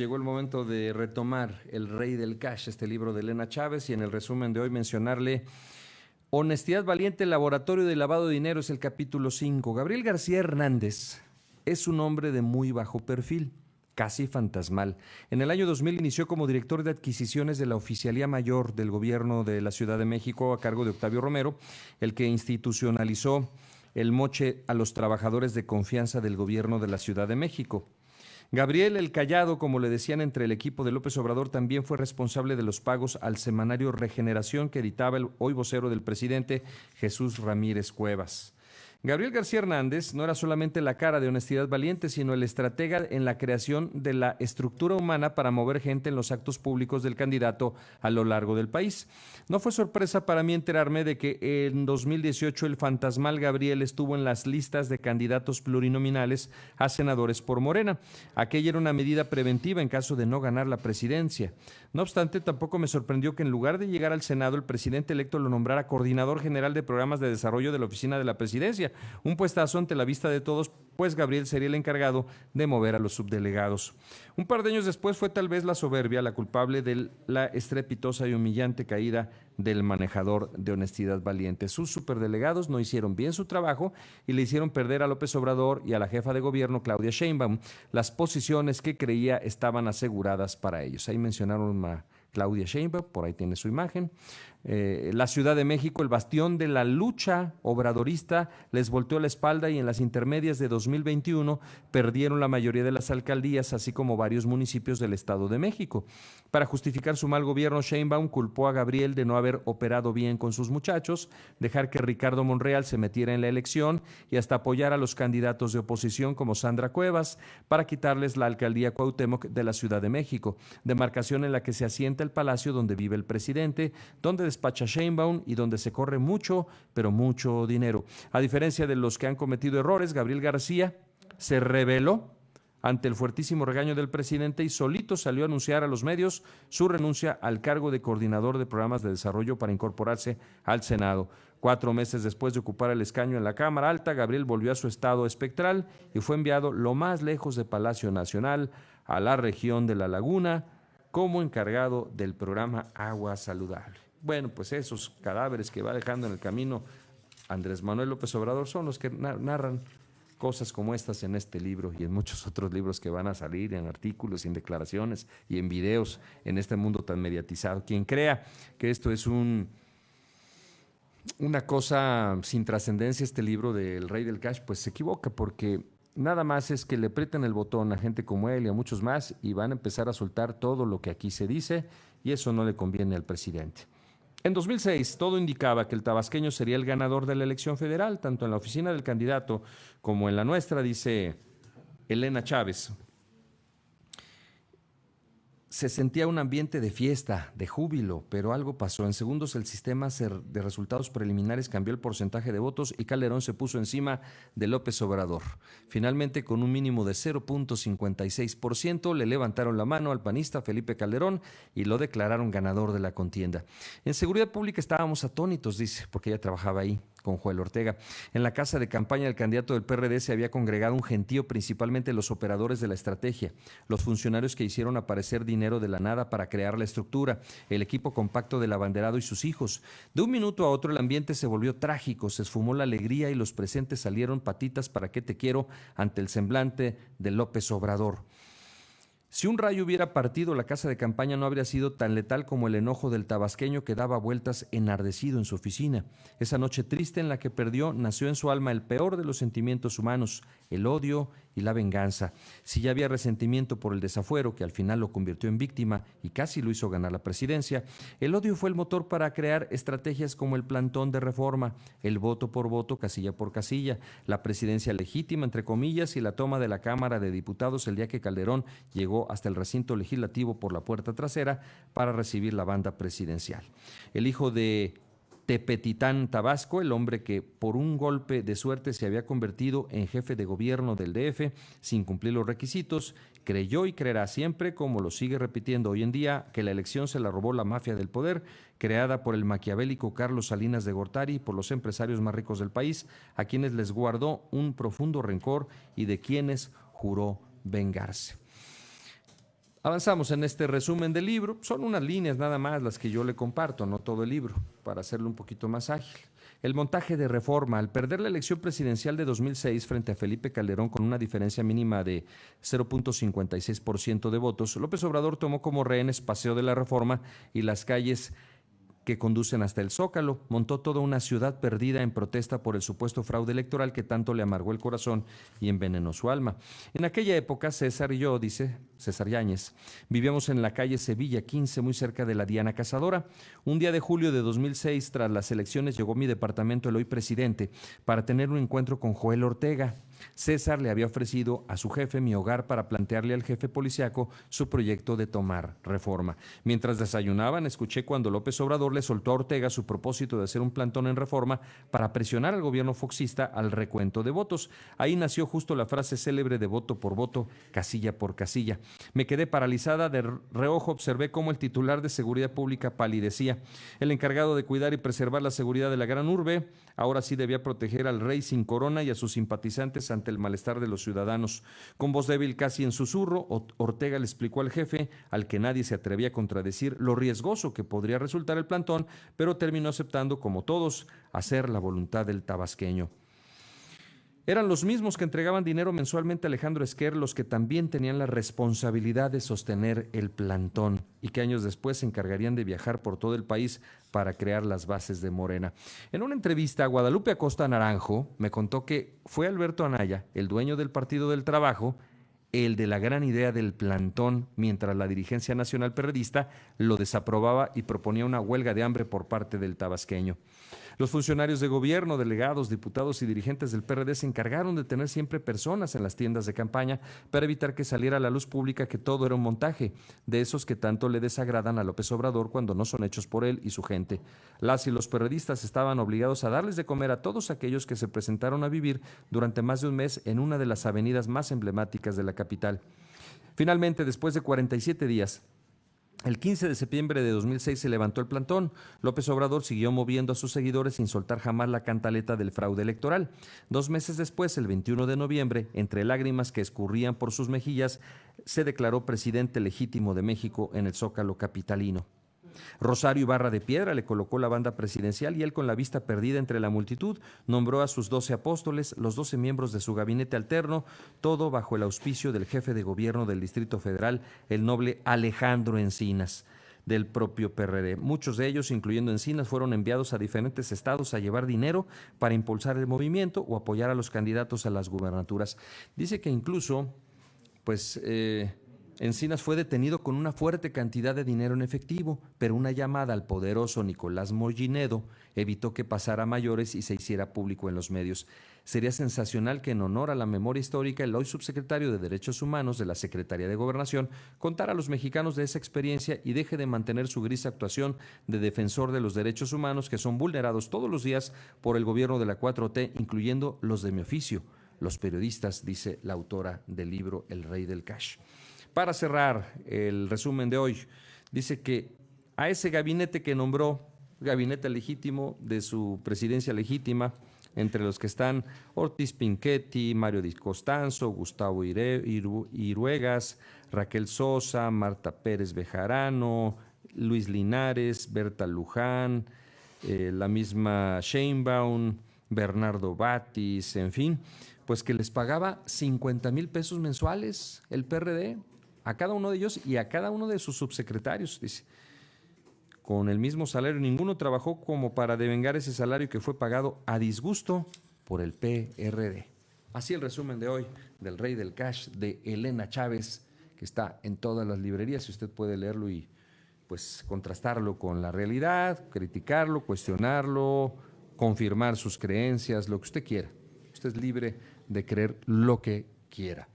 Llegó el momento de retomar El Rey del Cash, este libro de Elena Chávez, y en el resumen de hoy mencionarle Honestidad Valiente, Laboratorio de Lavado de Dinero, es el capítulo 5. Gabriel García Hernández es un hombre de muy bajo perfil, casi fantasmal. En el año 2000 inició como director de adquisiciones de la Oficialía Mayor del Gobierno de la Ciudad de México a cargo de Octavio Romero, el que institucionalizó el moche a los trabajadores de confianza del Gobierno de la Ciudad de México. Gabriel el Callado, como le decían entre el equipo de López Obrador, también fue responsable de los pagos al semanario Regeneración que editaba el hoy vocero del presidente, Jesús Ramírez Cuevas. Gabriel García Hernández no era solamente la cara de Honestidad Valiente, sino el estratega en la creación de la estructura humana para mover gente en los actos públicos del candidato a lo largo del país. No fue sorpresa para mí enterarme de que en 2018 el fantasmal Gabriel estuvo en las listas de candidatos plurinominales a senadores por Morena. Aquella era una medida preventiva en caso de no ganar la presidencia. No obstante, tampoco me sorprendió que en lugar de llegar al Senado, el presidente electo lo nombrara coordinador general de programas de desarrollo de la Oficina de la Presidencia. Un puestazo ante la vista de todos, pues Gabriel sería el encargado de mover a los subdelegados. Un par de años después fue tal vez la soberbia la culpable de la estrepitosa y humillante caída del manejador de Honestidad Valiente. Sus superdelegados no hicieron bien su trabajo y le hicieron perder a López Obrador y a la jefa de gobierno, Claudia Sheinbaum, las posiciones que creía estaban aseguradas para ellos. Ahí mencionaron a Claudia Sheinbaum, por ahí tiene su imagen. La Ciudad de México, el bastión de la lucha obradorista, les volteó la espalda y en las intermedias de 2021 perdieron la mayoría de las alcaldías, así como varios municipios del Estado de México. Para justificar su mal gobierno, Sheinbaum culpó a Gabriel de no haber operado bien con sus muchachos, dejar que Ricardo Monreal se metiera en la elección y hasta apoyar a los candidatos de oposición como Sandra Cuevas para quitarles la alcaldía Cuauhtémoc de la Ciudad de México, demarcación en la que se asienta el palacio donde vive el presidente, donde despacha Sheinbaum y donde se corre mucho, pero mucho dinero. A diferencia de los que han cometido errores, Gabriel García se rebeló ante el fuertísimo regaño del presidente y solito salió a anunciar a los medios su renuncia al cargo de coordinador de programas de desarrollo para incorporarse al Senado. 4 meses después de ocupar el escaño en la Cámara Alta, Gabriel volvió a su estado espectral y fue enviado lo más lejos de Palacio Nacional, a la región de La Laguna, como encargado del programa Agua Saludable. Bueno, pues esos cadáveres que va dejando en el camino Andrés Manuel López Obrador son los que narran cosas como estas en este libro y en muchos otros libros que van a salir, en artículos, en declaraciones y en videos en este mundo tan mediatizado. Quien crea que esto es una cosa sin trascendencia, este libro del Rey del Cash, pues se equivoca, porque nada más es que le aprieten el botón a gente como él y a muchos más y van a empezar a soltar todo lo que aquí se dice, y eso no le conviene al presidente. En 2006, todo indicaba que el tabasqueño sería el ganador de la elección federal, tanto en la oficina del candidato como en la nuestra, dice Elena Chávez. Se sentía un ambiente de fiesta, de júbilo, pero algo pasó. En segundos el sistema de resultados preliminares cambió el porcentaje de votos y Calderón se puso encima de López Obrador. Finalmente, con un mínimo de 0.56%, le levantaron la mano al panista Felipe Calderón y lo declararon ganador de la contienda. En Seguridad Pública estábamos atónitos, dice, porque ella trabajaba ahí con Joel Ortega. En la casa de campaña del candidato del PRD se había congregado un gentío, principalmente los operadores de la estrategia, los funcionarios que hicieron aparecer dinero de la nada para crear la estructura, el equipo compacto del abanderado y sus hijos. De un minuto a otro el ambiente se volvió trágico, se esfumó la alegría y los presentes salieron patitas para qué te quiero ante el semblante de López Obrador. Si un rayo hubiera partido, la casa de campaña no habría sido tan letal como el enojo del tabasqueño que daba vueltas enardecido en su oficina. Esa noche triste en la que perdió, nació en su alma el peor de los sentimientos humanos, el odio y la venganza. Si ya había resentimiento por el desafuero, que al final lo convirtió en víctima y casi lo hizo ganar la presidencia, el odio fue el motor para crear estrategias como el plantón de reforma, el voto por voto, casilla por casilla, la presidencia legítima, entre comillas, y la toma de la Cámara de Diputados el día que Calderón llegó hasta el recinto legislativo por la puerta trasera para recibir la banda presidencial. El hijo de Tepetitán, Tabasco, el hombre que por un golpe de suerte se había convertido en jefe de gobierno del DF sin cumplir los requisitos, creyó y creerá siempre, como lo sigue repitiendo hoy en día, que la elección se la robó la mafia del poder, creada por el maquiavélico Carlos Salinas de Gortari y por los empresarios más ricos del país, a quienes les guardó un profundo rencor y de quienes juró vengarse. Avanzamos en este resumen del libro. Son unas líneas nada más las que yo le comparto, no todo el libro, para hacerlo un poquito más ágil. El montaje de Reforma. Al perder la elección presidencial de 2006 frente a Felipe Calderón con una diferencia mínima de 0.56% de votos, López Obrador tomó como rehenes Paseo de la Reforma y las calles que conducen hasta el Zócalo. Montó toda una ciudad perdida en protesta por el supuesto fraude electoral que tanto le amargó el corazón y envenenó su alma. En aquella época, César y yo, dice César Yáñez, vivíamos en la calle Sevilla 15, muy cerca de la Diana Cazadora. Un día de julio de 2006, tras las elecciones, llegó a mi departamento el hoy presidente para tener un encuentro con Joel Ortega. César le había ofrecido a su jefe mi hogar para plantearle al jefe policiaco su proyecto de tomar Reforma. Mientras desayunaban, escuché cuando López Obrador le soltó a Ortega su propósito de hacer un plantón en Reforma para presionar al gobierno foxista al recuento de votos. Ahí nació justo la frase célebre de voto por voto, casilla por casilla. Me quedé paralizada, de reojo observé cómo el titular de Seguridad Pública palidecía. El encargado de cuidar y preservar la seguridad de la gran urbe, ahora sí debía proteger al rey sin corona y a sus simpatizantes ante el malestar de los ciudadanos. Con voz débil, casi en susurro, Ortega le explicó al jefe, al que nadie se atrevía a contradecir, lo riesgoso que podría resultar el plantón, pero terminó aceptando, como todos, hacer la voluntad del tabasqueño. Eran los mismos que entregaban dinero mensualmente a Alejandro Esquer los que también tenían la responsabilidad de sostener el plantón y que años después se encargarían de viajar por todo el país para crear las bases de Morena. En una entrevista, Guadalupe Acosta Naranjo me contó que fue Alberto Anaya, el dueño del Partido del Trabajo, el de la gran idea del plantón, mientras la dirigencia nacional perredista lo desaprobaba y proponía una huelga de hambre por parte del tabasqueño. Los funcionarios de gobierno, delegados, diputados y dirigentes del PRD se encargaron de tener siempre personas en las tiendas de campaña para evitar que saliera a la luz pública que todo era un montaje, de esos que tanto le desagradan a López Obrador cuando no son hechos por él y su gente. Las y los perredistas estaban obligados a darles de comer a todos aquellos que se presentaron a vivir durante más de un mes en una de las avenidas más emblemáticas de la capital. Finalmente, después de 47 días, el 15 de septiembre de 2006 se levantó el plantón. López Obrador siguió moviendo a sus seguidores sin soltar jamás la cantaleta del fraude electoral. 2 meses después, el 21 de noviembre, entre lágrimas que escurrían por sus mejillas, se declaró presidente legítimo de México en el Zócalo capitalino. Rosario Ibarra de Piedra le colocó la banda presidencial y él, con la vista perdida entre la multitud, nombró a sus 12 apóstoles, los 12 miembros de su gabinete alterno, todo bajo el auspicio del jefe de gobierno del Distrito Federal, el noble Alejandro Encinas, del propio PRD. Muchos de ellos, incluyendo Encinas, fueron enviados a diferentes estados a llevar dinero para impulsar el movimiento o apoyar a los candidatos a las gubernaturas. Dice que incluso, Encinas fue detenido con una fuerte cantidad de dinero en efectivo, pero una llamada al poderoso Nicolás Mollinedo evitó que pasara a mayores y se hiciera público en los medios. Sería sensacional que, en honor a la memoria histórica, el hoy subsecretario de Derechos Humanos de la Secretaría de Gobernación contara a los mexicanos de esa experiencia y deje de mantener su gris actuación de defensor de los derechos humanos que son vulnerados todos los días por el gobierno de la 4T, incluyendo los de mi oficio, los periodistas, dice la autora del libro El Rey del Cash. Para cerrar el resumen de hoy, dice que a ese gabinete que nombró, gabinete legítimo de su presidencia legítima, entre los que están Ortiz Pinchetti, Mario Di Costanzo, Gustavo Iruegas, Raquel Sosa, Marta Pérez Bejarano, Luis Linares, Berta Luján, la misma Sheinbaum, Bernardo Batis, en fin, pues que les pagaba 50,000 pesos mensuales el PRD a cada uno de ellos y a cada uno de sus subsecretarios, dice. Con el mismo salario, ninguno trabajó como para devengar ese salario que fue pagado a disgusto por el PRD. Así el resumen de hoy del Rey del Cash de Elena Chávez, que está en todas las librerías, y usted puede leerlo y pues contrastarlo con la realidad, criticarlo, cuestionarlo, confirmar sus creencias, lo que usted quiera. Usted es libre de creer lo que quiera.